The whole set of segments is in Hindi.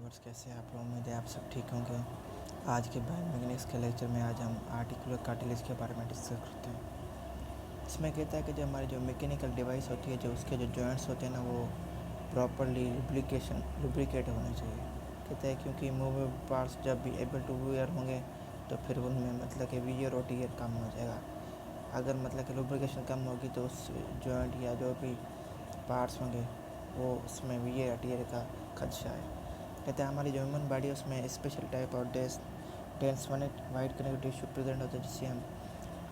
व्यूअर्स, कैसे हैं आप लोग? उम्मीद है आप सब ठीक होंगे। आज के बायोमैकेनिक्स के लेक्चर में आज हम आर्टिकुलर कार्टिलेज के बारे में डिस्कस करते हैं। इसमें कहता है कि जो हमारी जो मैकेनिकल डिवाइस होती है, जो उसके जो जॉइंट्स होते हैं ना, वो प्रॉपरली लुब्रिकेट होने चाहिए। कहता है क्योंकि मूवेबल पार्ट्स जब भी एबल टू वियर होंगे तो फिर उनमें मतलब कि वियर और टीयर कम हो जाएगा। अगर मतलब कि लुब्रिकेशन कम होगी तो उस जॉइंट या जो भी पार्ट्स होंगे वो उसमें वियर या टीयर का खदशा है। कहते हैं हमारी जो ह्यूमन बॉडी है उसमें स्पेशल टाइप और dense white connective tissue present होता है, जिसे हम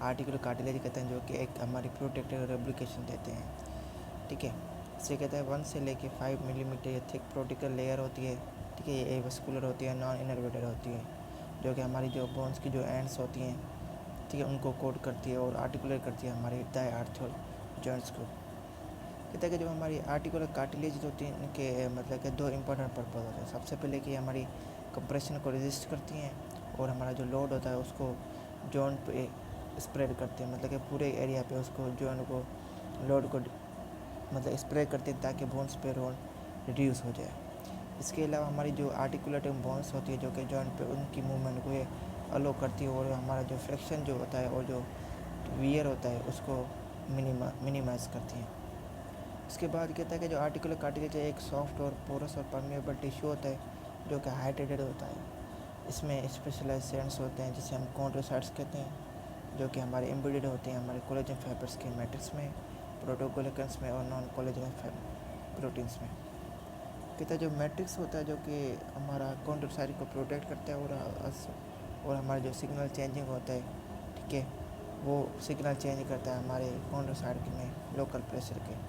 आर्टिकुलर कार्टिलेज कहते हैं, जो कि एक हमारी प्रोटेक्टिव रेप्लिकेशन देते हैं। ठीक है, इसे कहते हैं 1 से लेके 5 मिलीमीटर ये थिक प्रोटिकल लेयर होती है। ठीक है, ये वस्कुलर होती है, नॉन इनर्वेटेड होती है, जो कि हमारी जो बोन्स की जो एंड्स होती हैं, ठीक है, उनको कोड करती है और आर्टिकुलेट करती है हमारे डायआर्थ्रल जॉइंट्स को। कहते हैं कि जो हमारी आर्टिकुलर कार्टिलेज होती है इनके मतलब कि दो इंपॉर्टेंट पर्पज़ होते हैं। सबसे पहले कि हमारी कंप्रेशन को रेजिस्ट करती हैं और हमारा जो लोड होता है उसको जॉइंट पे स्प्रेड करती है, मतलब कि पूरे एरिया पे उसको जॉइंट को लोड को मतलब स्प्रेड करती है ताकि बोन्स पे रोल रिड्यूस हो जाए। इसके अलावा हमारी जो आर्टिकुलेटिव बोन्स होती है जो कि जॉइंट पे उनकी मूवमेंट को ये अलो करती है और हमारा जो फ्रिक्शन जो होता है और जो वियर होता है उसको मिनिमाइज़ करती हैं। इसके बाद कहता है कि जो आर्टिकुलर कार्टिलेज एक सॉफ्ट और पोरस और परमेबल टिश्यू होता है, जो कि हाइड्रेटेड होता है। इसमें स्पेशलाइज सेंट्स होते हैं जिसे हम कॉन्ड्रोसाइट्स कहते हैं, जो कि हमारे एम्बेडेड होते हैं हमारे कोलेजन फाइबर्स के मैट्रिक्स में, प्रोटोकोलिकन्स में और नॉन कोलेजन प्रोटीन्स में। कहता है जो मैट्रिक्स होता है जो कि हमारा कॉन्ड्रोसाइट को प्रोटेक्ट करता है और हमारा जो सिग्नल चेंजिंग होता है, ठीक है, वो सिग्नल चेंज करता है हमारे कॉन्ड्रोसाइट में लोकल प्रेशर के।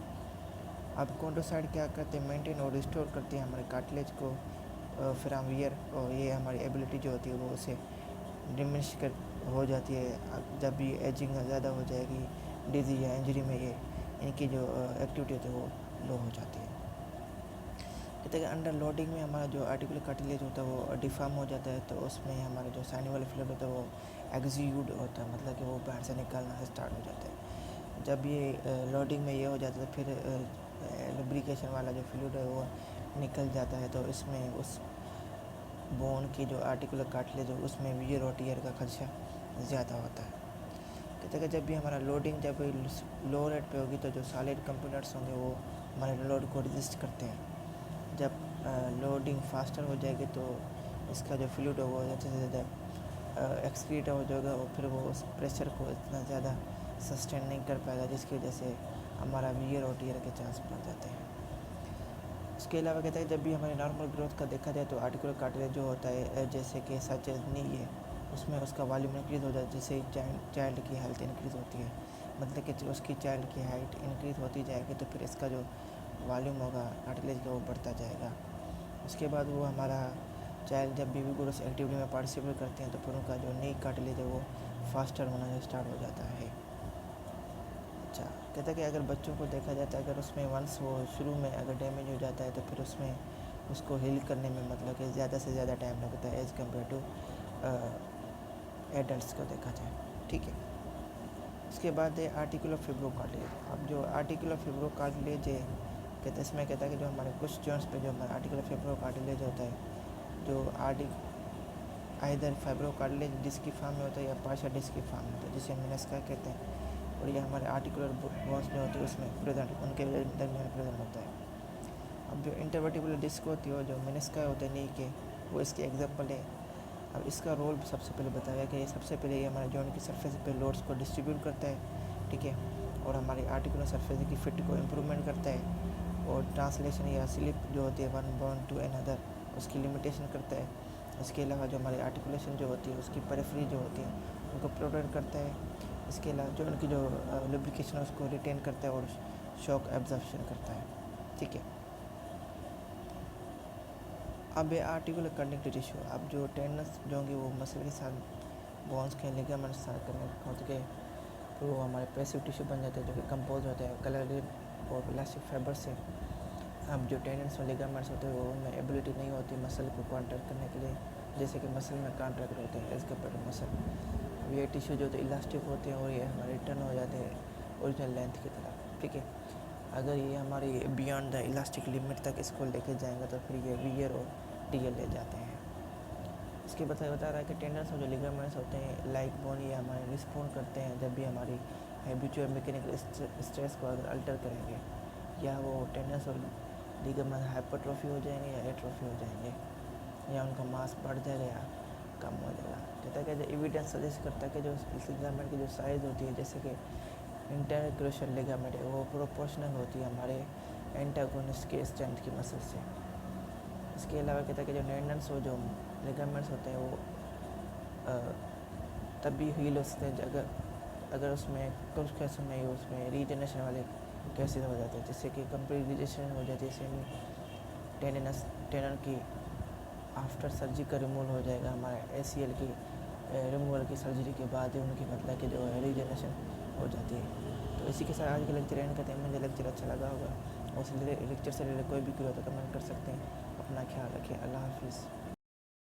अब कॉन्ड्रोसाइट क्या करते हैं, मेंटेन और रिस्टोर करती है हमारे कार्टिलेज को, फिर हम वियर और ये हमारी एबिलिटी जो होती है वो उसे डिमिनिश कर हो जाती है। जब भी एजिंग ज़्यादा हो जाएगी, डिजीज या इंजरी में ये इनकी जो एक्टिविटी होती है वो लो हो जाती है। कहते हैं कि अंडर लोडिंग में हमारा जो आर्टिकुलर कार्टिलेज होता है वो डिफॉर्म हो जाता है, तो उसमें हमारा जो साइनोवियल फ्लूइड होता है वो एक्सुड होता है, मतलब कि वो बाहर से निकलना स्टार्ट हो जाता है। जब ये लोडिंग में ये हो जाता है तो फिर लुब्रिकेशन वाला जो फ्लूइड है वो निकल जाता है, तो इसमें उस बोन की जो आर्टिकुलर कार्टिलेज है उसमें वियर और टीयर का खदशा ज़्यादा होता है। कहते हैं कि जब भी हमारा लोडिंग जब लो रेट पे होगी तो जो सॉलिड कंपोनेंट्स होंगे वो हमारे लोड को रेजिस्ट करते हैं। जब लोडिंग फास्टर हो जाएगी तो इसका जो फ्लूइड है वो ज़्यादा से ज़्यादा एक्सक्रीट हो जाएगा और फिर वो उस प्रेशर को इतना ज़्यादा सस्टेन नहीं कर पाएगा, जिसकी वजह से हमारा वियर और टीयर के चांस बढ़ जाते हैं। उसके अलावा कहते हैं जब भी हमारे नॉर्मल ग्रोथ का देखा जाए तो आर्टिकुलर कार्टिलेज जो होता है जैसे कि सच नी है, उसमें उसका वॉल्यूम इंक्रीज़ हो जाता है, जिससे चाइल्ड की हेल्थ इंक्रीज़ होती है, मतलब कि उसकी चाइल्ड की हाइट इंक्रीज़ होती जाएगी तो फिर इसका जो वॉल्यूम होगा कार्टिलेज का वो बढ़ता जाएगा। उसके बाद वो हमारा चाइल्ड जब भी विगोरस एक्टिविटी में पार्टिसिपेट करते हैं तो फिर उनका जो नी कार्टिलेज है वो फास्टर होना स्टार्ट हो जाता है। अच्छा, कहता है कि अगर बच्चों को देखा जाता है, अगर उसमें वंस वो शुरू में अगर डैमेज हो जाता है तो फिर उसमें उसको हील करने में मतलब कि ज़्यादा से ज़्यादा टाइम लगता है एज़ कम्पेयर टू एडल्ट्स को देखा जाए। ठीक है, उसके बाद है आर्टिकुलर फिब्रो कार्टिलेज। अब जो आर्टिकुलर फिब्रो कार्टिलेज है, कहते इसमें कहता है कि जो हमारे कुछ जॉइंट्स पे जो हमारा आर्टिकुलर फिब्रो कार्टिलेज होता है, जो आइदर फाइब्रो कार्टिलेज डिस्क की फॉर्म में होता है या पार्शियल डिस्क की फॉर्म में होता है, जिसे मेनिस्का कहते हैं, और ये हमारे आर्टिकुलर बोन्स जो होती है उसमें प्रेजेंट उनके दरमियान प्रेजेंट होता है। अब जो इंटरवर्टिबुलर डिस्क होती है, जो मेनिस्का होते हैं नी के, वो इसके एग्जांपल है। अब इसका रोल सबसे पहले बताया गया कि ये सबसे पहले ये हमारे जॉइंट की सरफेस पे लोड्स को डिस्ट्रीब्यूट करता है, ठीक है, और हमारी आर्टिकुलर सरफेस की फिट को इम्प्रूवमेंट करता है, और ट्रांसलेशन या स्लिप जो होती है वन बोन टू अनदर उसकी लिमिटेशन करता है। इसके अलावा जो हमारी आर्टिकुलेशन जो होती है उसकी पेरिफेरी जो होती है उनको प्रोटेक्ट करता है। इसके अलावा जो उनकी जो लुब्रिकेशन है उसको रिटेन करता है और शॉक एब्जॉर्प्शन करता है। ठीक है, अब ये आर्टिकुलर कनेक्टिव टिश्यू, अब जो टेंडन्स जो होंगे वो मसल के साथ बोन्स के लिगामेंट्स साथ कनेक्ट होते हैं, तो वो हमारे पैसिव टिश्यू बन जाते हैं जो कि कंपोज होते हैं कलर और इलास्टिक फाइबर से। अब जो टेंडन्स और लिगामेंट्स होते हैं वो उनमें एबिलिटी नहीं होती मसल को कॉन्ट्रैक्ट करने के लिए, जैसे कि मसल में कॉन्ट्रैक्ट होते हैं एज कम्पेयर टू मसल। अब ये टिश्यू जो होते हैं इलास्टिक होते हैं और ये हमारे रिटर्न हो जाते हैं ओरिजिनल लेंथ की तरफ। ठीक है, अगर ये हमारी बियॉन्ड द इलास्टिक लिमिट तक इसको लेके जाएंगे तो फिर ये वियर और मटेरियल ले जाते हैं। इसके बता रहा है कि टेंडन्स और जो लिगामेंट्स होते हैं लाइक बोन, ये हमारे रिस्पॉन्ड करते हैं जब भी हमारी हैबिचुअल मैकेनिकल स्ट्रेस को अगर अल्टर करेंगे, या वो टेंडन्स और लिगामेंट हाइपरट्रोफी हो जाएंगे या एट्रोफी हो जाएंगे, या उनका मास बढ़ जाएगा या कम हो जाएगा। कहता है कि जो एविडेंस सजेस्ट करता है कि जो इस लिगामेंट की जो साइज़ होती है, जैसे कि इंटरक्रूशियल लिगामेंट है, वो प्रोपोर्शनल होती है हमारे एंटागोनिस्ट के स्ट्रेंथ की मसल से। इसके अलावा कहता है कि जो टेंडन्स और जो लिगामेंट्स होते हैं वो तभी हील हो सकते हैं अगर उसमें कुछ केसों में उसमें रीजनरेशन वाले केसेस हो जाते हैं, जिससे कि कंप्लीट रीजनरेशन हो जाती है। सेमी टेंडन की आफ्टर सर्जरी का रिमूवल हो जाएगा, हमारे ACL की रिमूवल की सर्जरी के बाद ही उनकी मतलब कि जो है रीजनरेशन हो जाती है। तो इसी के साथ आज का लेक्चर एंड करते हैं। मुझे लेक्चर अच्छा लगा होगा, उस लेक्चर से रिलेटेड कोई भी क्वेरी हो तो कमेंट कर सकते हैं। अपना ख्याल रखिए। अल्लाह हाफिज़।